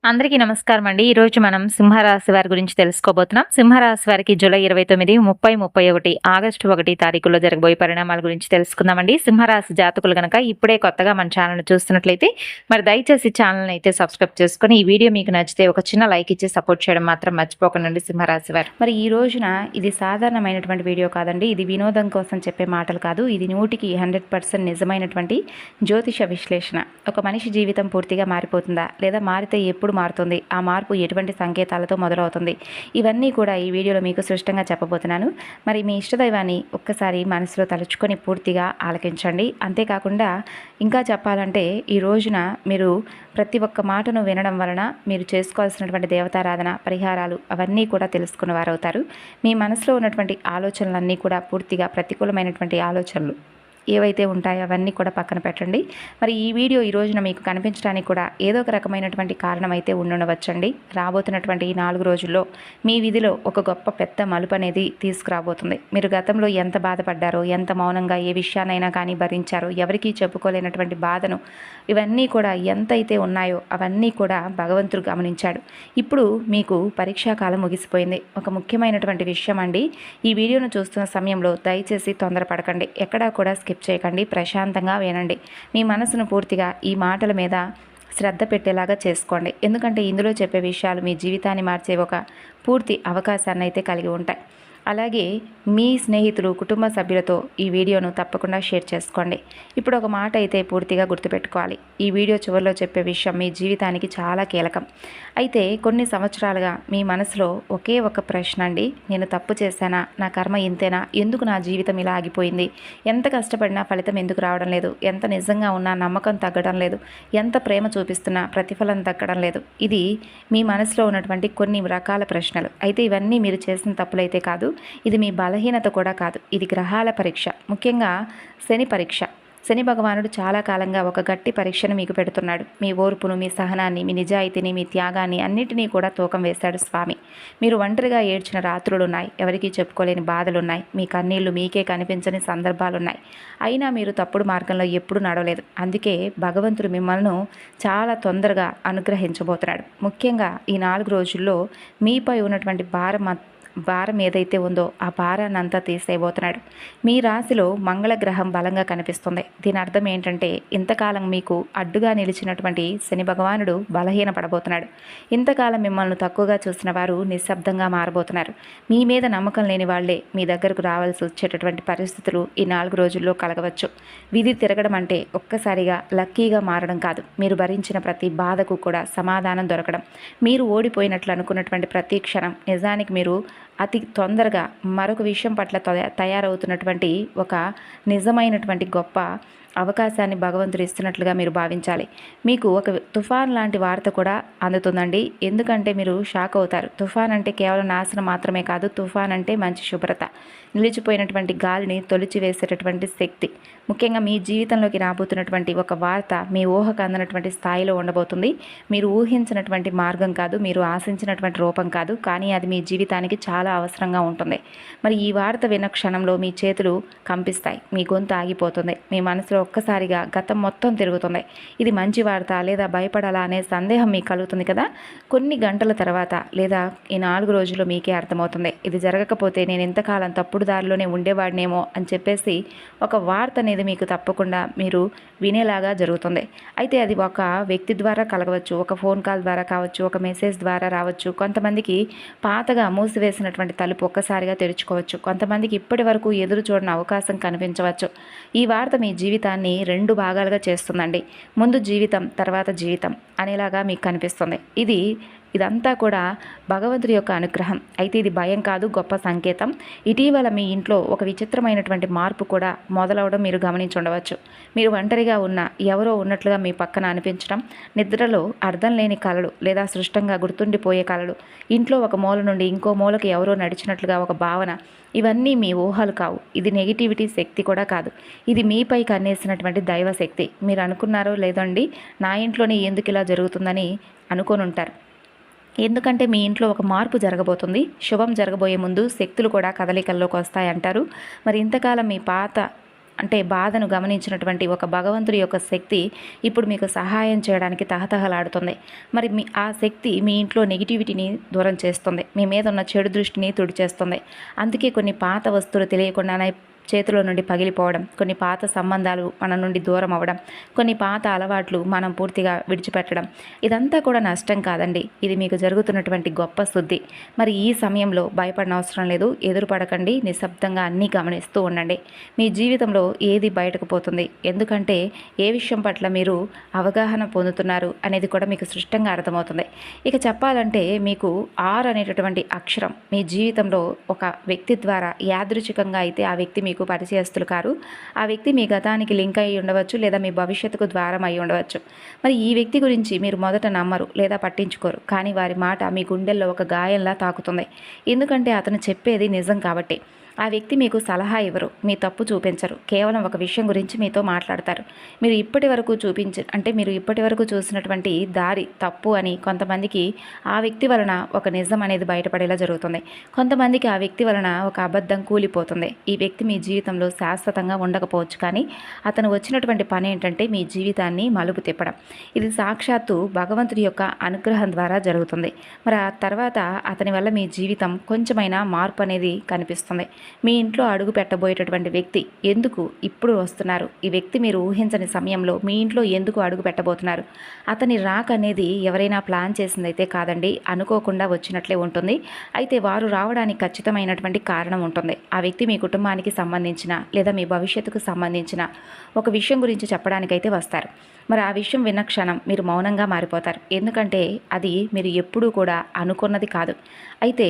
అందరికీ నమస్కారం అండి. ఈరోజు మనం సింహరాశి వారి గురించి తెలుసుకోబోతున్నాం. సింహరాశి వారికి జూలై 29, 30, 31, ఆగస్టు 1 తారీఖుల్లో జరగబోయే పరిణామాల గురించి తెలుసుకుందామండి. సింహరాశి జాతకులు గనక ఇప్పుడే కొత్తగా మన ఛానల్‌ని చూస్తున్నట్లయితే మరి దయచేసి ఛానల్‌ని అయితే సబ్స్క్రైబ్ చేసుకొని, ఈ వీడియో మీకు నచ్చితే ఒక చిన్న లైక్ ఇచ్చి సపోర్ట్ చేయడం మాత్రం మర్చిపోకండి సింహరాశి వారు. మరి ఈ రోజున ఇది సాధారణమైనటువంటి వీడియో కాదండి. ఇది వినోదం కోసం చెప్పే మాటలు కాదు. ఇది 100కి 100% నిజమైనటువంటి జ్యోతిష విశ్లేషణ. ఒక మనిషి జీవితం పూర్తిగా మారిపోతుందా? లేదా మారితే ఎప్పుడు మారుతుంది, ఆ మార్పు ఎటువంటి సంకేతాలతో మొదలవుతుంది, ఇవన్నీ కూడా ఈ వీడియోలో మీకు స్పష్టంగా చెప్పబోతున్నాను. మరి మీ ఇష్టదైవాన్ని ఒక్కసారి మనసులో తలుచుకొని పూర్తిగా ఆలకించండి. అంతేకాకుండా ఇంకా చెప్పాలంటే ఈ రోజున మీరు ప్రతి ఒక్క మాటను వినడం వలన మీరు చేసుకోవాల్సినటువంటి దేవతారాధన పరిహారాలు అవన్నీ కూడా తెలుసుకున్న వారు అవుతారు. మీ మనసులో ఉన్నటువంటి ఆలోచనలన్నీ కూడా పూర్తిగా ప్రతికూలమైనటువంటి ఆలోచనలు ఏవైతే ఉంటాయో అవన్నీ కూడా పక్కన పెట్టండి. మరి ఈ వీడియో ఈ రోజున మీకు కనిపించడానికి కూడా ఏదో ఒక రకమైనటువంటి కారణం అయితే ఉండవచ్చండి. రాబోతున్నటువంటి ఈ 4 రోజుల్లో మీ విధిలో ఒక గొప్ప పెద్ద మలుపు అనేది తీసుకురాబోతుంది. మీరు గతంలో ఎంత బాధపడ్డారో, ఎంత మౌనంగా ఏ విషయాన్నైనా కానీ భరించారో, ఎవరికీ చెప్పుకోలేనటువంటి బాధను ఇవన్నీ కూడా ఎంతైతే ఉన్నాయో అవన్నీ కూడా భగవంతుడు గమనించాడు. ఇప్పుడు మీకు పరీక్షాకాలం ముగిసిపోయింది. ఒక ముఖ్యమైనటువంటి విషయం అండి, ఈ వీడియోను చూస్తున్న సమయంలో దయచేసి తొందరపడకండి. ఎక్కడా కూడా స్కిప్ చేయకండి. ప్రశాంతంగా వినండి. మీ మనసును పూర్తిగా ఈ మాటల మీద శ్రద్ధ పెట్టేలాగా చేసుకోండి. ఎందుకంటే ఇందులో చెప్పే విషయాలు మీ జీవితాన్ని మార్చే ఒక పూర్తి అవకాశాన్ని అయితే కలిగి ఉంటాయి. అలాగే మీ స్నేహితులు, కుటుంబ సభ్యులతో ఈ వీడియోను తప్పకుండా షేర్ చేసుకోండి. ఇప్పుడు ఒక మాట అయితే పూర్తిగా గుర్తుపెట్టుకోవాలి. ఈ వీడియో చివరిలో చెప్పే విషయం మీ జీవితానికి చాలా కీలకం. అయితే కొన్ని సంవత్సరాలుగా మీ మనసులో ఒకే ఒక ప్రశ్న అండి, నేను తప్పు చేశానా? నా కర్మ ఇంతేనా? ఎందుకు నా జీవితం ఇలా ఆగిపోయింది? ఎంత కష్టపడినా ఫలితం ఎందుకు రావడం లేదు? ఎంత నిజంగా ఉన్నా నమ్మకం తగ్గడం లేదు? ఎంత ప్రేమ చూపిస్తున్నా ప్రతిఫలం దక్కడం లేదు? ఇది మీ మనసులో ఉన్నటువంటి కొన్ని రకాల ప్రశ్నలు. అయితే ఇవన్నీ మీరు చేసిన తప్పులైతే కాదు, ఇది మీ బలహీనత కూడా కాదు. ఇది గ్రహాల పరీక్ష, ముఖ్యంగా శని పరీక్ష. శని భగవానుడు చాలా కాలంగా ఒక గట్టి పరీక్షను మీకు పెడుతున్నాడు. మీ ఓర్పును, మీ సహనాన్ని, మీ నిజాయితీని, మీ త్యాగాన్ని అన్నిటినీ కూడా తూకం వేశాడు స్వామి. మీరు ఒంటరిగా ఏడ్చిన రాత్రులున్నాయి. ఎవరికీ చెప్పుకోలేని బాధలున్నాయి. మీ కన్నీళ్లు మీకే కనిపించని సందర్భాలున్నాయి. అయినా మీరు తప్పుడు మార్గంలో ఎప్పుడూ నడవలేదు. అందుకే భగవంతుడు మిమ్మల్ని చాలా తొందరగా అనుగ్రహించబోతున్నాడు. ముఖ్యంగా ఈ 4 రోజుల్లో మీపై ఉన్నటువంటి భారం ఏదైతే ఉందో ఆ భారాన్ని అంతా తీసేయబోతున్నాడు. మీ రాశిలో మంగళగ్రహం బలంగా కనిపిస్తుంది. దీని అర్థం ఏంటంటే ఇంతకాలం మీకు అడ్డుగా నిలిచినటువంటి శని భగవానుడు బలహీనపడబోతున్నాడు. ఇంతకాలం మిమ్మల్ని తక్కువగా చూసిన వారు నిశ్శబ్దంగా మారబోతున్నారు. మీ మీద నమ్మకం లేని వాళ్లే మీ దగ్గరకు రావాల్సి వచ్చేటటువంటి పరిస్థితులు ఈ 4 రోజుల్లో కలగవచ్చు. విధి తిరగడం అంటే ఒక్కసారిగా లక్కీగా మారడం కాదు. మీరు భరించిన ప్రతి బాధకు కూడా సమాధానం దొరకడం. మీరు ఓడిపోయినట్లు అనుకున్నటువంటి ప్రతి క్షణం నిజానికి మీరు అతి తొందరగా మరొక విషయం పట్ల తయారవుతున్నటువంటి ఒక నిజమైనటువంటి గొప్ప అవకాశాన్ని భగవంతుడు ఇస్తున్నట్లుగా మీరు భావించాలి. మీకు ఒక తుఫాన్ లాంటి వార్త కూడా అందుతుందండి. ఎందుకంటే మీరు షాక్ అవుతారు. తుఫాన్ అంటే కేవలం నాశనం మాత్రమే కాదు. తుఫాన్ అంటే మంచి శుభ్రత, నిలిచిపోయినటువంటి గాలిని తొలిచివేసేటటువంటి శక్తి. ముఖ్యంగా మీ జీవితంలోకి రాబోతున్నటువంటి ఒక వార్త మీ ఊహకు అందనటువంటి స్థాయిలో ఉండబోతుంది. మీరు ఊహించినటువంటి మార్గం కాదు, మీరు ఆశించినటువంటి రూపం కాదు, కానీ అది మీ జీవితానికి చాలా అవసరంగా ఉంటుంది. మరి ఈ వార్త విన్న క్షణంలో మీ చేతులు కంపిస్తాయి, మీ గొంతు ఆగిపోతుంది, మీ మనసులో ఒక్కసారిగా గతం మొత్తం తిరుగుతుంది. ఇది మంచి వార్త లేదా భయపడాలా అనే సందేహం మీకు కలుగుతుంది కదా. కొన్ని గంటల తర్వాత లేదా ఈ 4 రోజుల్లో మీకే అర్థమవుతుంది, ఇది జరగకపోతే నేను ఇంతకాలం తప్పుడు దారిలోనే ఉండేవాడినేమో అని చెప్పేసి ఒక వార్త అనేది మీకు తప్పకుండా మీరు వినేలాగా జరుగుతుంది. అయితే అది ఒక వ్యక్తి ద్వారా కలగవచ్చు, ఒక ఫోన్ కాల్ ద్వారా కావచ్చు, ఒక మెసేజ్ ద్వారా రావచ్చు. కొంతమందికి పాతగా మూసివేసినటువంటి తలుపు ఒక్కసారిగా తెరుచుకోవచ్చు. కొంతమందికి ఇప్పటి వరకు ఎదురు చూడని అవకాశం కనిపించవచ్చు. ఈ వార్త మీ జీవితాన్ని 2 భాగాలుగా చేస్తుందండి. ముందు జీవితం, తర్వాత జీవితం అనేలాగా మీకు కనిపిస్తుంది. ఇదంతా కూడా భగవంతుడి యొక్క అనుగ్రహం. అయితే ఇది భయం కాదు, గొప్ప సంకేతం. ఇటీవల మీ ఇంట్లో ఒక విచిత్రమైనటువంటి మార్పు కూడా మొదలవడం మీరు గమనించి ఉండవచ్చు. మీరు ఒంటరిగా ఉన్న ఎవరో ఉన్నట్లుగా మీ పక్కన అనిపించడం, నిద్రలో అర్థం లేని కలలు లేదా సృష్టంగా గుర్తుండిపోయే కలలు, ఇంట్లో ఒక మూల నుండి ఇంకో మూలకి ఎవరో నడిచినట్లుగా ఒక భావన, ఇవన్నీ మీ ఊహలు కావు. ఇది నెగిటివిటీ శక్తి కూడా కాదు. ఇది మీపై కన్నేసినటువంటి దైవశక్తి. మీరు అనుకున్నారో లేదండి, నా ఇంట్లోనే ఎందుకు ఇలా జరుగుతుందని అనుకొని ఉంటారు. ఎందుకంటే మీ ఇంట్లో ఒక మార్పు జరగబోతుంది. శుభం జరగబోయే ముందు శక్తులు కూడా కదలికల్లోకి వస్తాయంటారు. మరి ఇంతకాలం మీ పాత అంటే బాధను గమనించినటువంటి ఒక భగవంతుడి యొక్క శక్తి ఇప్పుడు మీకు సహాయం చేయడానికి తహతహలాడుతుంది. మరి ఆ శక్తి మీ ఇంట్లో నెగిటివిటీని దూరం చేస్తుంది, మీ మీద ఉన్న చెడు దృష్టిని తుడిచేస్తుంది. అందుకే కొన్ని పాత వస్తువులు తెలియకుండానే చేతిలో నుండి పగిలిపోవడం, కొన్ని పాత సంబంధాలు మన నుండి దూరం అవ్వడం, కొన్ని పాత అలవాట్లు మనం పూర్తిగా విడిచిపెట్టడం, ఇదంతా కూడా నష్టం కాదండి, ఇది మీకు జరుగుతున్నటువంటి గొప్ప శుద్ధి. మరి ఈ సమయంలో భయపడిన అవసరం లేదు, ఎదురుపడకండి, నిశ్శబ్దంగా అన్నీ గమనిస్తూ ఉండండి. మీ జీవితంలో ఏది బయటకు పోతుంది, ఎందుకంటే ఏ విషయం పట్ల మీరు అవగాహన పొందుతున్నారు అనేది కూడా మీకు స్పష్టంగా అర్థమవుతుంది. ఇక చెప్పాలంటే మీకు అనేటటువంటి అక్షరం మీ జీవితంలో ఒక వ్యక్తి ద్వారా యాదృచ్ఛికంగా అయితే ఆ వ్యక్తి మీకు పరిచయస్తులు కారు, ఆ వ్యక్తి మీ గతానికి లింక్ అయి ఉండవచ్చు, లేదా మీ భవిష్యత్తుకు ద్వారం అయి ఉండవచ్చు. మరి ఈ వ్యక్తి గురించి మీరు మొదట నమ్మరు లేదా పట్టించుకోరు, కానీ వారి మాట మీ గుండెల్లో ఒక గాయంలా తాకుతుంది. ఎందుకంటే అతను చెప్పేది నిజం కాబట్టి. ఆ వ్యక్తి మీకు సలహా ఇవ్వరు, మీ తప్పు చూపించరు, కేవలం ఒక విషయం గురించి మీతో మాట్లాడతారు. మీరు ఇప్పటి వరకు చూసినటువంటి దారి తప్పు అని కొంతమందికి ఆ వ్యక్తి వలన ఒక నిజం అనేది బయటపడేలా జరుగుతుంది. కొంతమందికి ఆ వ్యక్తి వలన ఒక అబద్ధం కూలిపోతుంది. ఈ వ్యక్తి మీ జీవితంలో శాశ్వతంగా ఉండకపోవచ్చు, కానీ అతను వచ్చినటువంటి పని ఏంటంటే మీ జీవితాన్ని మలుపు తిప్పడం. ఇది సాక్షాత్తు భగవంతుడి యొక్క అనుగ్రహం ద్వారా జరుగుతుంది. మరి ఆ తర్వాత అతని వల్ల మీ జీవితం కొంచెమైనా మార్పు అనేది కనిపిస్తుంది. మీ ఇంట్లో అడుగు పెట్టబోయేటటువంటి వ్యక్తి ఎందుకు ఇప్పుడు వస్తున్నారు, ఈ వ్యక్తి మీరు ఊహించని సమయంలో మీ ఇంట్లో ఎందుకు అడుగు పెట్టబోతున్నారు, అతని రాక అనేది ఎవరైనా ప్లాన్ చేసిందైతే కాదండి, అనుకోకుండా వచ్చినట్లే ఉంటుంది. అయితే వారు రావడానికి ఖచ్చితమైనటువంటి కారణం ఉంటుంది. ఆ వ్యక్తి మీ కుటుంబానికి సంబంధించిన లేదా మీ భవిష్యత్తుకు సంబంధించిన ఒక విషయం గురించి చెప్పడానికైతే వస్తారు. మరి ఆ విషయం విన్న క్షణం మీరు మౌనంగా మారిపోతారు, ఎందుకంటే అది మీరు ఎప్పుడూ కూడా అనుకున్నది కాదు. అయితే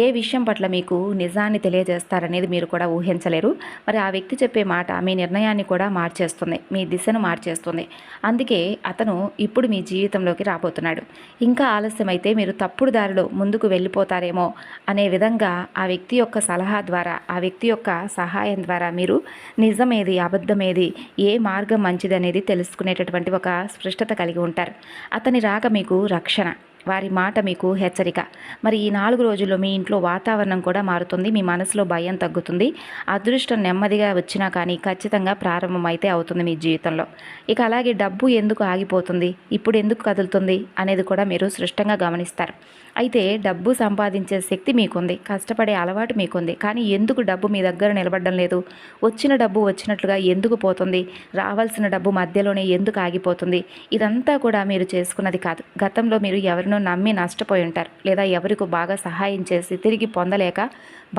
ఏ విషయం పట్ల మీకు నిజాన్ని తెలియజేస్తారనేది మీరు కూడా ఊహించలేరు. మరి ఆ వ్యక్తి చెప్పే మాట మీ నిర్ణయాన్ని కూడా మార్చేస్తుంది, మీ దిశను మార్చేస్తుంది. అందుకే అతను ఇప్పుడు మీ జీవితంలోకి రాబోతున్నాడు. ఇంకా ఆలస్యమైతే మీరు తప్పుడు దారిలో ముందుకు వెళ్ళిపోతారేమో అనే విధంగా ఆ వ్యక్తి యొక్క సలహా ద్వారా, ఆ వ్యక్తి యొక్క సహాయం ద్వారా మీరు నిజమేది అబద్ధమేది, ఏ మార్గం మంచిది అనేది తెలుసుకునేటటువంటి ఒక స్పష్టత కలిగి ఉంటారు. అతని రాక మీకు రక్షణ, వారి మాట మీకు హెచ్చరిక. మరి ఈ 4 రోజుల్లో మీ ఇంట్లో వాతావరణం కూడా మారుతుంది, మీ మనసులో భయం తగ్గుతుంది, అదృష్టం నెమ్మదిగా వచ్చినా కానీ ఖచ్చితంగా ప్రారంభమైతే అవుతుంది మీ జీవితంలో. ఇక అలాగే డబ్బు ఎందుకు ఆగిపోతుంది, ఇప్పుడు ఎందుకు కదులుతుంది అనేది కూడా మీరు స్పష్టంగా గమనిస్తారు. అయితే డబ్బు సంపాదించే శక్తి మీకుంది, కష్టపడే అలవాటు మీకుంది, కానీ ఎందుకు డబ్బు మీ దగ్గర నిలబడడం లేదు, వచ్చిన డబ్బు వచ్చినట్లుగా ఎందుకు పోతుంది, రావాల్సిన డబ్బు మధ్యలోనే ఎందుకు ఆగిపోతుంది, ఇదంతా కూడా మీరు చేసుకున్నది కాదు. గతంలో మీరు ఎవరినో నమ్మి నష్టపోయి ఉంటారు, లేదా ఎవరికో బాగా సహాయం చేసి తిరిగి పొందలేక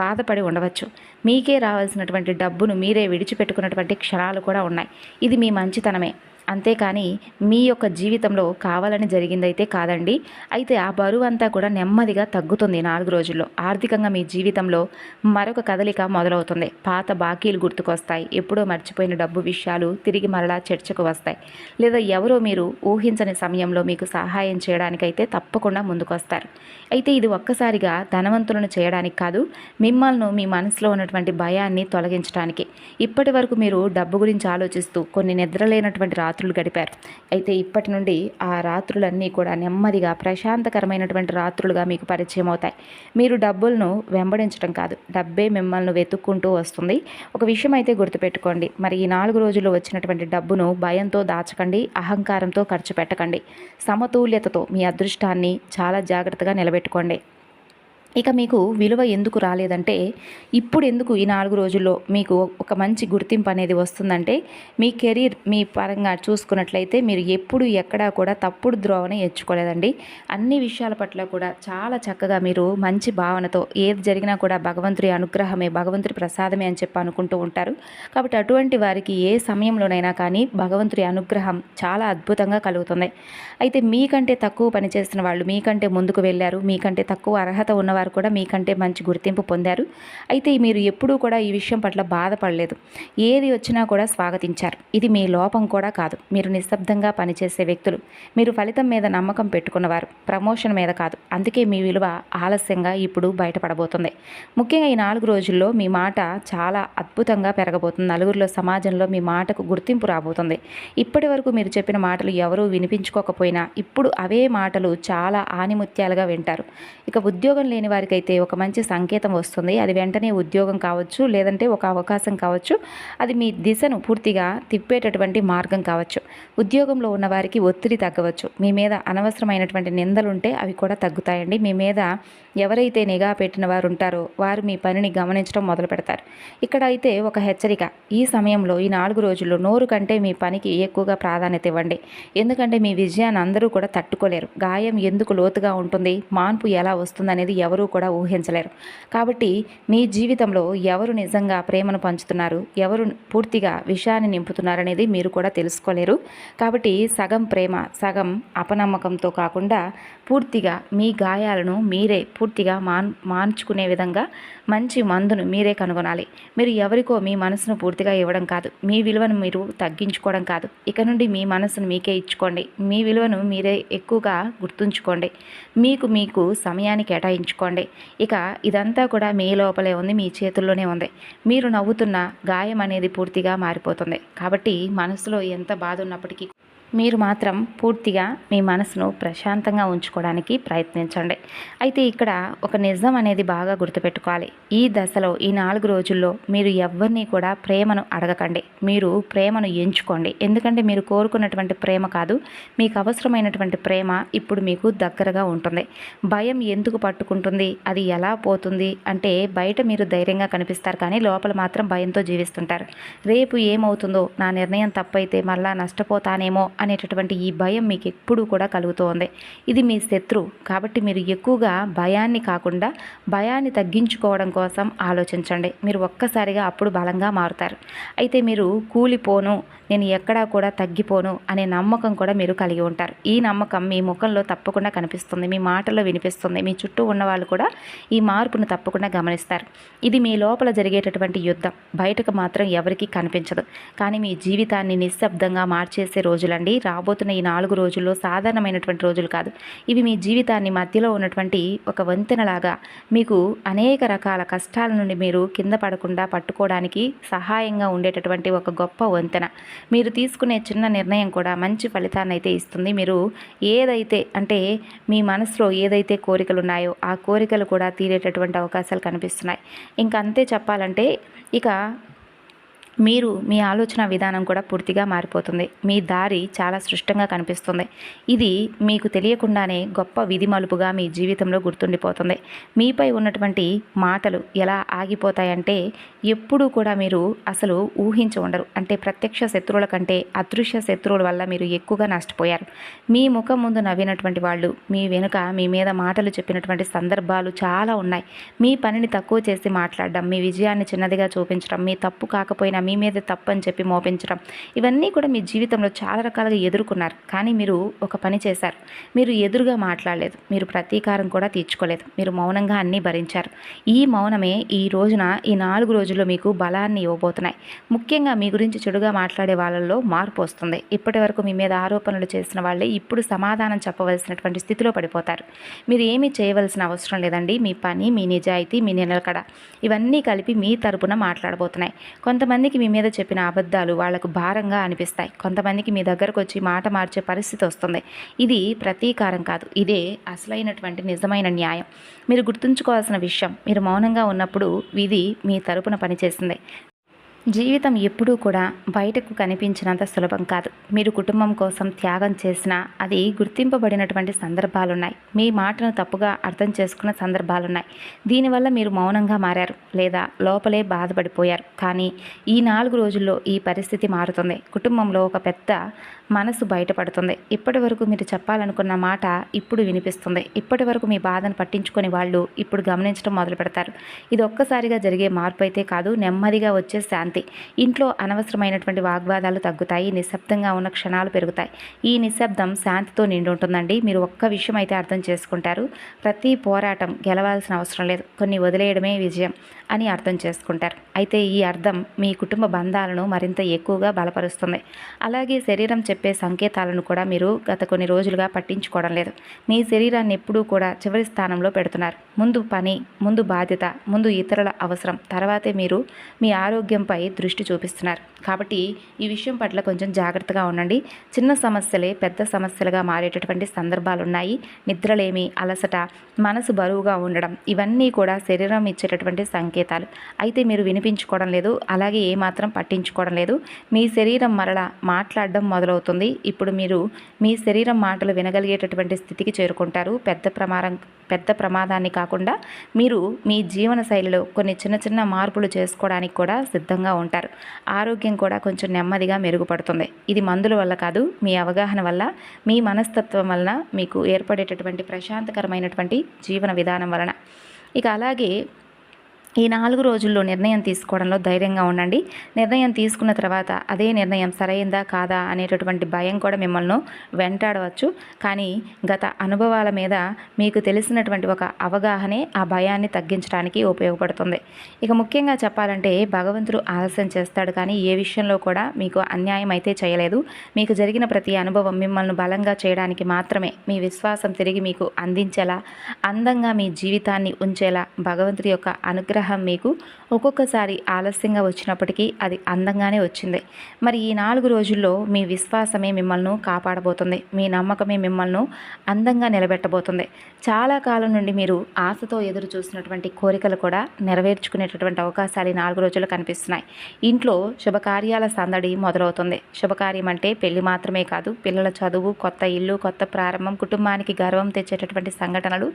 బాధపడి ఉండవచ్చు. మీకే రావాల్సినటువంటి డబ్బును మీరే విడిచిపెట్టుకున్నటువంటి క్షణాలు కూడా ఉన్నాయి. ఇది మీ మంచితనమే, అంతేకాని మీ యొక్క జీవితంలో కావాలని జరిగిందైతే కాదండి. అయితే ఆ బరువు అంతా కూడా నెమ్మదిగా తగ్గుతుంది 4 రోజుల్లో. ఆర్థికంగా మీ జీవితంలో మరొక కదలిక మొదలవుతుంది. పాత బాకీలు గుర్తుకొస్తాయి, ఎప్పుడో మర్చిపోయిన డబ్బు విషయాలు తిరిగి మరలా చర్చకు వస్తాయి, లేదా ఎవరో మీరు ఊహించని సమయంలో మీకు సహాయం చేయడానికైతే తప్పకుండా ముందుకొస్తారు. అయితే ఇది ఒక్కసారిగా ధనవంతులను చేయడానికి కాదు, మిమ్మల్ని మీ మనసులో ఉన్నటువంటి భయాన్ని తొలగించడానికి. ఇప్పటి వరకు మీరు డబ్బు గురించి ఆలోచిస్తూ కొన్ని నిద్రలేనటువంటి రాత్రులు గడిపారు. అయితే ఇప్పటి నుండి ఆ రాత్రులన్నీ కూడా నెమ్మదిగా ప్రశాంతకరమైనటువంటి రాత్రులుగా మీకు పరిచయం అవుతాయి. మీరు డబ్బులను వెంబడించడం కాదు, డబ్బే మిమ్మల్ని వెతుక్కుంటూ వస్తుంది. ఒక విషయం అయితే గుర్తుపెట్టుకోండి, మరి ఈ 4 రోజుల్లో వచ్చినటువంటి డబ్బును భయంతో దాచకండి, అహంకారంతో ఖర్చు పెట్టకండి. సమతుల్యతతో మీ అదృష్టాన్ని చాలా జాగ్రత్తగా నిలబెట్టుకోండి. ఇక మీకు విలువ ఎందుకు రాలేదంటే, ఇప్పుడు ఎందుకు ఈ 4 రోజుల్లో మీకు ఒక మంచి గుర్తింపు అనేది వస్తుందంటే, మీ కెరీర్ మీ పరంగా చూసుకున్నట్లయితే మీరు ఎప్పుడు ఎక్కడా కూడా తప్పుడు ద్రోవని ఎంచుకోలేదండి. అన్ని విషయాల పట్ల కూడా చాలా చక్కగా మీరు మంచి భావనతో ఏది జరిగినా కూడా భగవంతుడి అనుగ్రహమే, భగవంతుడి ప్రసాదమే అని చెప్పి అనుకుంటూ ఉంటారు. కాబట్టి అటువంటి వారికి ఏ సమయంలోనైనా కానీ భగవంతుడి అనుగ్రహం చాలా అద్భుతంగా కలుగుతుంది. అయితే మీకంటే తక్కువ పనిచేసిన వాళ్ళు మీకంటే ముందుకు వెళ్ళారు, మీకంటే తక్కువ అర్హత ఉన్నవారు కూడా మీకంటే మంచి గుర్తింపు పొందారు. అయితే మీరు ఎప్పుడూ కూడా ఈ విషయం పట్ల బాధపడలేదు, ఏది వచ్చినా కూడా స్వాగతించారు. ఇది మీ లోపం కూడా కాదు, మీరు నిశ్శబ్దంగా పనిచేసే వ్యక్తులు, మీరు ఫలితం మీద నమ్మకం పెట్టుకున్నవారు, ప్రమోషన్ మీద కాదు. అందుకే మీ విలువ ఆలస్యంగా ఇప్పుడు బయటపడబోతుంది. ముఖ్యంగా ఈ 4 రోజుల్లో మీ మాట చాలా అద్భుతంగా పెరగబోతుంది. నలుగురిలో సమాజంలో మీ మాటకు గుర్తింపు రాబోతుంది. ఇప్పటి వరకు మీరు చెప్పిన మాటలు ఎవరూ వినిపించుకోకపోయినా ఇప్పుడు అవే మాటలు చాలా ఆనిముత్యాలుగా వింటారు. ఇక ఉద్యోగం లేని వారికైతే ఒక మంచి సంకేతం వస్తుంది. అది వెంటనే ఉద్యోగం కావచ్చు, లేదంటే ఒక అవకాశం కావచ్చు, అది మీ దిశను పూర్తిగా తిప్పేటటువంటి మార్గం కావచ్చు. ఉద్యోగంలో ఉన్న వారికి ఒత్తిడి తగ్గవచ్చు. మీ మీద అనవసరమైనటువంటి నిందలుంటే అవి కూడా తగ్గుతాయండి. మీ మీద ఎవరైతే నిఘా పెట్టిన వారు ఉంటారో వారు మీ పనిని గమనించడం మొదలు పెడతారు. ఇక్కడ అయితే ఒక హెచ్చరిక, ఈ సమయంలో ఈ 4 రోజుల్లో నోరు కంటే మీ పనికి ఎక్కువగా ప్రాధాన్యత ఇవ్వండి. ఎందుకంటే మీ విజయాన్ని అందరూ కూడా తట్టుకోలేరు. గాయం ఎందుకు లోతుగా ఉంటుంది, మార్పు ఎలా వస్తుందనేది ఎవరూ కూడా ఊహించలేరు. కాబట్టి మీ జీవితంలో ఎవరు నిజంగా ప్రేమను పంచుతున్నారు, ఎవరు పూర్తిగా విషయాన్ని నింపుతున్నారనేది మీరు కూడా తెలుసుకోలేరు. కాబట్టి సగం ప్రేమ, సగం అపనమ్మకంతో కాకుండా పూర్తిగా మీ గాయాలను మీరే పూర్తిగా మార్చుకునే విధంగా మంచి మందును మీరే కనుగొనాలి. మీరు ఎవరికో మీ మనసును పూర్తిగా ఇవ్వడం కాదు, మీ విలువను మీరు తగ్గించుకోవడం కాదు. ఇక నుండి మీ మనసును మీకే ఇచ్చుకోండి. మీ విలువను మీరే ఎక్కువగా గుర్తుంచుకోండి. మీకు సమయాన్ని కేటాయించుకోండి. ఇక ఇదంతా కూడా మీ లోపలే ఉంది, మీ చేతుల్లోనే ఉంది. మీరు నవ్వుతున్న గాయం అనేది పూర్తిగా మారిపోతుంది. కాబట్టి మనసులో ఎంత బాధ ఉన్నప్పటికీ మీరు మాత్రం పూర్తిగా మీ మనసును ప్రశాంతంగా ఉంచుకోవడానికి ప్రయత్నించండి. అయితే ఇక్కడ ఒక నిజం అనేది బాగా గుర్తుపెట్టుకోవాలి. ఈ దశలో ఈ 4 రోజుల్లో మీరు ఎవరిని కూడా ప్రేమను అడగకండి. మీరు ప్రేమను ఎంచుకోండి. ఎందుకంటే మీరు కోరుకున్నటువంటి ప్రేమ కాదు, మీకు అవసరమైనటువంటి ప్రేమ ఇప్పుడు మీకు దగ్గరగా ఉంటుంది. భయం ఎందుకు పట్టుకుంటుంది, అది ఎలా పోతుంది అంటే బయట మీరు ధైర్యంగా కనిపిస్తారు, కానీ లోపల మాత్రం భయంతో జీవిస్తుంటారు. రేపు ఏమవుతుందో, నా నిర్ణయం తప్పైతే మళ్ళా నష్టపోతానేమో అనేటటువంటి ఈ భయం మీకు ఎప్పుడూ కూడా కలుగుతూ ఉంది. ఇది మీ శత్రువు. కాబట్టి మీరు ఎక్కువగా భయాన్ని కాకుండా భయాన్ని తగ్గించుకోవడం కోసం ఆలోచించండి. మీరు ఒక్కసారిగా అప్పుడు బలంగా మారుతారు. అయితే మీరు కూలిపోను, నేను ఎక్కడా కూడా తగ్గిపోను అనే నమ్మకం కూడా మీరు కలిగి ఉంటారు. ఈ నమ్మకం మీ ముఖంలో తప్పకుండా కనిపిస్తుంది, మీ మాటల్లో వినిపిస్తుంది. మీ చుట్టూ ఉన్న వాళ్ళు కూడా ఈ మార్పును తప్పకుండా గమనిస్తారు. ఇది మీ లోపల జరిగేటటువంటి యుద్ధం, బయటకు మాత్రం ఎవరికీ కనిపించదు. కానీ మీ జీవితాన్ని నిశ్శబ్దంగా మార్చేసే రోజులండి రాబోతున్న ఈ 4 రోజుల్లో సాధారణమైనటువంటి రోజులు కాదు. ఇవి మీ జీవితాన్ని మధ్యలో ఉన్నటువంటి ఒక వంతెనలాగా మీకు అనేక రకాల కష్టాల నుండి మీరు కింద పడకుండా పట్టుకోవడానికి సహాయంగా ఉండేటటువంటి ఒక గొప్ప వంతెన. మీరు తీసుకునే చిన్న నిర్ణయం కూడా మంచి ఫలితాన్ని అయితే ఇస్తుంది. మీరు ఏదైతే అంటే మీ మనసులో ఏదైతే కోరికలు ఉన్నాయో ఆ కోరికలు కూడా తీరేటటువంటి అవకాశాలు కనిపిస్తున్నాయి. ఇంకంతే చెప్పాలంటే ఇక మీరు మీ ఆలోచన విధానం కూడా పూర్తిగా మారిపోతుంది. మీ దారి చాలా స్పష్టంగా కనిపిస్తుంది. ఇది మీకు తెలియకుండానే గొప్ప విధి మలుపుగా మీ జీవితంలో గుర్తుండిపోతుంది. మీపై ఉన్నటువంటి మాటలు ఎలా ఆగిపోతాయంటే ఎప్పుడూ కూడా మీరు అసలు ఊహించి ఉండరు. అంటే ప్రత్యక్ష శత్రువుల కంటే అదృశ్య శత్రువుల వల్ల మీరు ఎక్కువగా నష్టపోయారు. మీ ముఖం ముందు నవ్వినటువంటి వాళ్ళు మీ వెనుక మీ మీద మాటలు చెప్పినటువంటి సందర్భాలు చాలా ఉన్నాయి. మీ పనిని తక్కువ చేసి మాట్లాడడం, మీ విజయాన్ని చిన్నదిగా చూపించడం, మీ తప్పు కాకపోయినా మీ మీద తప్పు అని చెప్పి మోపించడం, ఇవన్నీ కూడా మీ జీవితంలో చాలా రకాలుగా ఎదుర్కొన్నారు. కానీ మీరు ఒక పని చేశారు. మీరు ఎదురుగా మాట్లాడలేదు, మీరు ప్రతీకారం కూడా తీర్చుకోలేదు, మీరు మౌనంగా అన్నీ భరించారు. ఈ మౌనమే ఈ రోజున ఈ 4 రోజుల్లో మీకు బలాన్ని ఇవ్వబోతున్నాయి. ముఖ్యంగా మీ గురించి చెడుగా మాట్లాడే వాళ్ళల్లో మార్పు వస్తుంది. ఇప్పటి వరకు మీ మీద ఆరోపణలు చేసిన వాళ్ళే ఇప్పుడు సమాధానం చెప్పవలసినటువంటి స్థితిలో పడిపోతారు. మీరు ఏమీ చేయవలసిన అవసరం లేదండి. మీ పని, మీ నిజాయితీ, మీ నిలకడ ఇవన్నీ కలిపి మీ తరపున మాట్లాడబోతున్నాయి. కొంతమందికి మీ మీద చెప్పిన అబద్ధాలు వాళ్లకు భారంగా అనిపిస్తాయి. కొంతమందికి మీ దగ్గరకు వచ్చి మాట మార్చే పరిస్థితి వస్తుంది. ఇది ప్రతీకారం కాదు, ఇదే అసలైనటువంటి నిజమైన న్యాయం. మీరు గుర్తుంచుకోవాల్సిన విషయం, మీరు మౌనంగా ఉన్నప్పుడు విధి మీ తరపున పనిచేసింది. జీవితం ఎప్పుడూ కూడా బయటకు కనిపించినంత సులభం కాదు. మీరు కుటుంబం కోసం త్యాగం చేసినా అది గుర్తింపబడినటువంటి సందర్భాలున్నాయి. మీ మాటను తప్పుగా అర్థం చేసుకున్న సందర్భాలున్నాయి. దీనివల్ల మీరు మౌనంగా మారారు లేదా లోపలే బాధపడిపోయారు. కానీ ఈ 4 రోజుల్లో ఈ పరిస్థితి మారుతుంది. కుటుంబంలో ఒక పెద్ద మనసు బయటపడుతుంది. ఇప్పటి వరకు మీరు చెప్పాలనుకున్న మాట ఇప్పుడు వినిపిస్తుంది. ఇప్పటి వరకు మీ బాధను పట్టించుకొని వాళ్ళు ఇప్పుడు గమనించడం మొదలు పెడతారు. ఇది ఒక్కసారిగా జరిగే మార్పు అయితే కాదు, నెమ్మదిగా వచ్చే శాంతి. ఇంట్లో అనవసరమైనటువంటి వాగ్వాదాలు తగ్గుతాయి. నిశ్శబ్దంగా ఉన్న క్షణాలు పెరుగుతాయి. ఈ నిశ్శబ్దం శాంతితో నిండి ఉంటుందండి. మీరు ఒక్క విషయం అయితే అర్థం చేసుకుంటారు, ప్రతి పోరాటం గెలవాల్సిన అవసరం లేదు, కొన్ని వదిలేయడమే విజయం అని అర్థం చేసుకుంటారు. అయితే ఈ అర్థం మీ కుటుంబ బంధాలను మరింత ఎక్కువగా బలపరుస్తుంది. అలాగే శరీరం చెప్పే చెప్పే సంకేతాలను కూడా మీరు గత కొన్ని రోజులుగా పట్టించుకోవడం లేదు. మీ శరీరాన్ని ఎప్పుడూ కూడా చివరి స్థానంలో పెడుతున్నారు. ముందు పని, ముందు బాధ్యత, ముందు ఇతరుల అవసరం, తర్వాతే మీరు మీ ఆరోగ్యంపై దృష్టి చూపిస్తున్నారు. కాబట్టి ఈ విషయం పట్ల కొంచెం జాగ్రత్తగా ఉండండి. చిన్న సమస్యలే పెద్ద సమస్యలుగా మారేటటువంటి సందర్భాలు ఉన్నాయి. నిద్రలేమి, అలసట, మనసు బరువుగా ఉండడం ఇవన్నీ కూడా శరీరం ఇచ్చేటటువంటి సంకేతాలు. అయితే మీరు వినిపించుకోవడం లేదు, అలాగే ఏమాత్రం పట్టించుకోవడం లేదు. మీ శరీరం మరలా మాట్లాడడం మొదలవుతుంది. ఇప్పుడు మీరు మీ శరీరం మాటలు వినగలిగేటటువంటి స్థితికి చేరుకుంటారు. పెద్ద ప్రమాదాన్ని కాకుండా మీరు మీ జీవన శైలిలో కొన్ని చిన్న చిన్న మార్పులు చేసుకోవడానికి కూడా సిద్ధంగా ఉంటారు. ఆరోగ్యం కూడా కొంచెం నెమ్మదిగా మెరుగుపడుతుంది. ఇది మందుల వల్ల కాదు, మీ అవగాహన వల్ల, మీ మనస్తత్వం వలన మీకు ఏర్పడేటటువంటి ప్రశాంతకరమైనటువంటి జీవన విధానం వలన. ఇక అలాగే ఈ 4 రోజుల్లో నిర్ణయం తీసుకోవడంలో ధైర్యంగా ఉండండి. నిర్ణయం తీసుకున్న తర్వాత అదే నిర్ణయం సరైందా కాదా అనేటటువంటి భయం కూడా మిమ్మల్ని వెంటాడవచ్చు. కానీ గత అనుభవాల మీద మీకు తెలిసినటువంటి ఒక అవగాహనే ఆ భయాన్ని తగ్గించడానికి ఉపయోగపడుతుంది. ఇక ముఖ్యంగా చెప్పాలంటే భగవంతుడు ఆలస్యం చేస్తాడు, కానీ ఏ విషయంలో కూడా మీకు అన్యాయం అయితే చేయలేదు. మీకు జరిగిన ప్రతి అనుభవం మిమ్మల్ని బలంగా చేయడానికి మాత్రమే. మీ విశ్వాసం తిరిగి మీకు అందించేలా, అందంగా మీ జీవితాన్ని ఉంచేలా భగవంతుడి యొక్క అనుగ్రహం మీకు ఒక్కొక్కసారి ఆలస్యంగా వచ్చినప్పటికీ అది అందంగానే వచ్చింది. మరి ఈ 4 రోజుల్లో మీ విశ్వాసమే మిమ్మల్ని కాపాడబోతుంది. మీ నమ్మకమే మిమ్మల్ని అందంగా నిలబెట్టబోతుంది. చాలా కాలం నుండి మీరు ఆశతో ఎదురు చూసినటువంటి కోరికలు కూడా నెరవేర్చుకునేటటువంటి అవకాశాలు ఈ 4 రోజులు కనిపిస్తున్నాయి. ఇంట్లో శుభకార్యాల సందడి మొదలవుతుంది. శుభకార్యం అంటే పెళ్లి మాత్రమే కాదు, పిల్లల చదువు, కొత్త ఇల్లు, కొత్త ప్రారంభం, కుటుంబానికి గర్వం తెచ్చేటటువంటి సంఘటనలు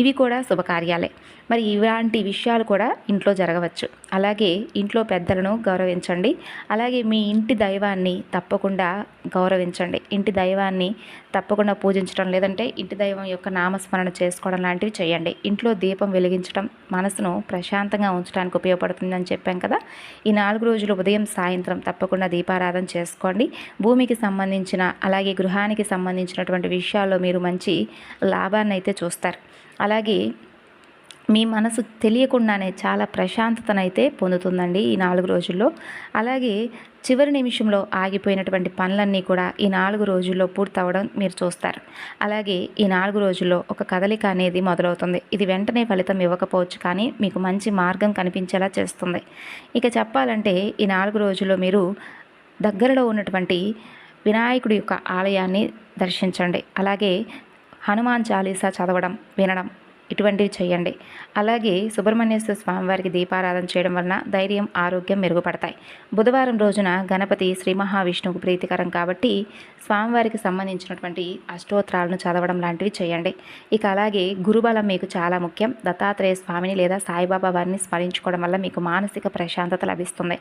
ఇవి కూడా శుభకార్యాలే. మరి ఇలాంటి విషయాలు కూడా ఇంట్లో జరగవచ్చు. అలాగే ఇంట్లో పెద్దలను గౌరవించండి. అలాగే మీ ఇంటి దైవాన్ని తప్పకుండా గౌరవించండి. ఇంటి దైవాన్ని తప్పకుండా పూజించడం, లేదంటే ఇంటి దైవం యొక్క నామస్మరణ చేసుకోవడం లాంటివి చేయండి. ఇంట్లో దీపం వెలిగించడం మనసును ప్రశాంతంగా ఉంచడానికి ఉపయోగపడుతుందని చెప్పాం కదా. ఈ 4 రోజులు ఉదయం సాయంత్రం తప్పకుండా దీపారాధన చేసుకోండి. భూమికి సంబంధించిన అలాగే గృహానికి సంబంధించినటువంటి విషయాల్లో మీరు మంచి లాభాన్ని అయితే చూస్తారు. అలాగే మీ మనసు తెలియకుండానే చాలా ప్రశాంతతనైతే పొందుతుందండి ఈ 4 రోజుల్లో. అలాగే చివరి నిమిషంలో ఆగిపోయినటువంటి పనులన్నీ కూడా ఈ 4 రోజుల్లో పూర్తవడం మీరు చూస్తారు. అలాగే ఈ 4 రోజుల్లో ఒక కదలిక అనేది మొదలవుతుంది. ఇది వెంటనే ఫలితం ఇవ్వకపోవచ్చు, కానీ మీకు మంచి మార్గం కనిపించేలా చేస్తుంది. ఇక చెప్పాలంటే ఈ 4 రోజుల్లో మీరు దగ్గరలో ఉన్నటువంటి వినాయకుడి యొక్క ఆలయాన్ని దర్శించండి. అలాగే హనుమాన్ చాలీసా చదవడం, వినడం ఇటువంటివి చేయండి. అలాగే సుబ్రహ్మణ్యేశ్వర స్వామివారికి దీపారాధన చేయడం వలన ధైర్యం, ఆరోగ్యం మెరుగుపడతాయి. బుధవారం రోజున గణపతి శ్రీ మహావిష్ణువుకు ప్రీతికరం కాబట్టి స్వామివారికి సంబంధించినటువంటి అష్టోత్తరాలను చదవడం లాంటివి చేయండి. ఇక అలాగే గురుబలం మీకు చాలా ముఖ్యం. దత్తాత్రేయ స్వామిని లేదా సాయిబాబా వారిని స్మరించుకోవడం వల్ల మీకు మానసిక ప్రశాంతత లభిస్తుంది.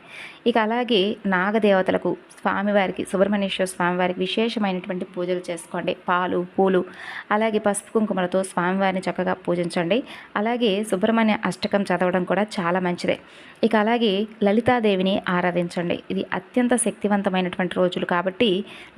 ఇక అలాగే నాగదేవతలకు స్వామివారికి, సుబ్రహ్మణ్యేశ్వర స్వామివారికి విశేషమైనటువంటి పూజలు చేసుకోండి. పాలు, పూలు, అలాగే పసుపు కుంకుమలతో స్వామివారిని చక్కగా పూజించండి. అలాగే సుబ్రహ్మణ్య అష్టకం చదవడం కూడా చాలా మంచిదే. ఇక అలాగే లలితాదేవిని ఆరాధించండి. ఇది అత్యంత శక్తివంతమైనటువంటి రోజులు కాబట్టి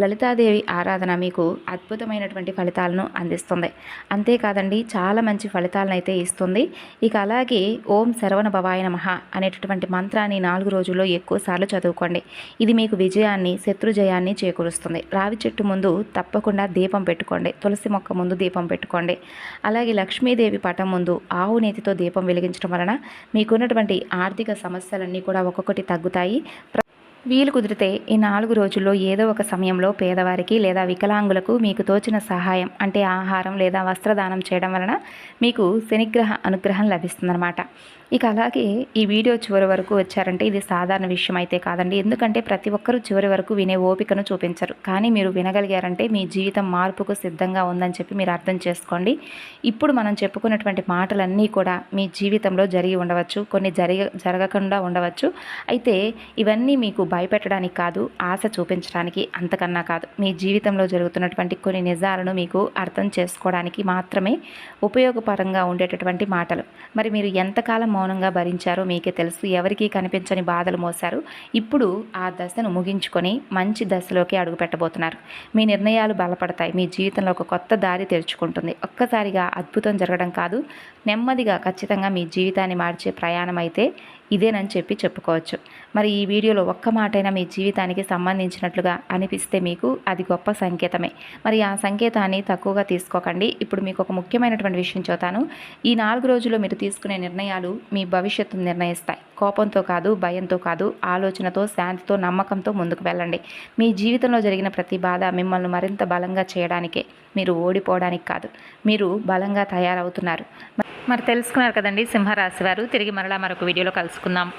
లలితాదేవి ఆరాధన మీకు అద్భుతమైనటువంటి ఫలితాలను అందిస్తుంది. అంతేకాదండి, చాలా మంచి ఫలితాలను అయితే ఇస్తుంది. ఇక అలాగే ఓం శరవణ భవాయ నమః అనేటటువంటి మంత్రాన్ని 4 రోజుల్లో ఎక్కువసార్లు చదువుకోండి. ఇది మీకు విజయాన్ని, శత్రుజయాన్ని చేకూరుస్తుంది. రావి చెట్టు ముందు తప్పకుండా దీపం పెట్టుకోండి. తులసి మొక్క ముందు దీపం పెట్టుకోండి. అలాగే లక్ష్మీదేవి పటం ముందు ఆవు నేతితో దీపం వెలిగించడం వలన మీకున్నటువంటి ఆర్థిక సమస్యలన్నీ కూడా ఒక్కొక్కటి తగ్గుతాయి. వీలు కుదిరితే ఈ 4 రోజుల్లో ఏదో ఒక సమయంలో పేదవారికి లేదా వికలాంగులకు మీకు తోచిన సహాయం అంటే ఆహారం లేదా వస్త్రదానం చేయడం వలన మీకు శనిగ్రహ అనుగ్రహం లభిస్తుందన్నమాట. ఇక అలాగే ఈ వీడియో చివరి వరకు వచ్చారంటే ఇది సాధారణ విషయం అయితే కాదండి. ఎందుకంటే ప్రతి ఒక్కరూ చివరి వరకు వినే ఓపికను చూపించరు. కానీ మీరు వినగలిగారంటే మీ జీవితం మార్పుకు సిద్ధంగా ఉందని చెప్పి మీరు అర్థం చేసుకోండి. ఇప్పుడు మనం చెప్పుకున్నటువంటి మాటలన్నీ కూడా మీ జీవితంలో జరిగి ఉండవచ్చు, కొన్ని జరగకుండా ఉండవచ్చు. అయితే ఇవన్నీ మీకు భయపెట్టడానికి కాదు, ఆశ చూపించడానికి, అంతకన్నా కాదు. మీ జీవితంలో జరుగుతున్నటువంటి కొన్ని నిజాలను మీకు అర్థం చేసుకోవడానికి మాత్రమే ఉపయోగపరంగా ఉండేటటువంటి మాటలు. మరి మీరు ఎంతకాలం మౌనంగా భరించారో మీకే తెలుసు. ఎవరికీ కనిపించని బాధలు మోసారు. ఇప్పుడు ఆ దశను ముగించుకొని మంచి దశలోకి అడుగు పెట్టబోతున్నారు. మీ నిర్ణయాలు బలపడతాయి. మీ జీవితంలో ఒక కొత్త దారి తెరుచుకుంటుంది. ఒక్కసారిగా అద్భుతం జరగడం కాదు, నెమ్మదిగా ఖచ్చితంగా మీ జీవితాన్ని మార్చే ప్రయాణం అయితే ఇదేనని చెప్పి చెప్పుకోవచ్చు. మరి ఈ వీడియోలో ఒక్క మాటైనా మీ జీవితానికి సంబంధించినట్లుగా అనిపిస్తే మీకు అది గొప్ప సంకేతమే. మరి ఆ సంకేతాన్ని తక్కువగా తీసుకోకండి. ఇప్పుడు మీకు ఒక ముఖ్యమైనటువంటి విషయం చెబుతాను. ఈ 4 రోజుల్లో మీరు తీసుకునే నిర్ణయాలు మీ భవిష్యత్తును నిర్ణయిస్తాయి. కోపంతో కాదు, భయంతో కాదు, ఆలోచనతో, శాంతితో, నమ్మకంతో ముందుకు వెళ్ళండి. మీ జీవితంలో జరిగిన ప్రతి బాధ మిమ్మల్ని మరింత బలంగా చేయడానికే, మీరు ఓడిపోవడానికి కాదు. మీరు బలంగా తయారవుతున్నారు. మరి తెలుసుకున్నారు కదండి సింహరాశి వారు. తిరిగి మరలా మరొక వీడియోలో కలుసుకుందాం.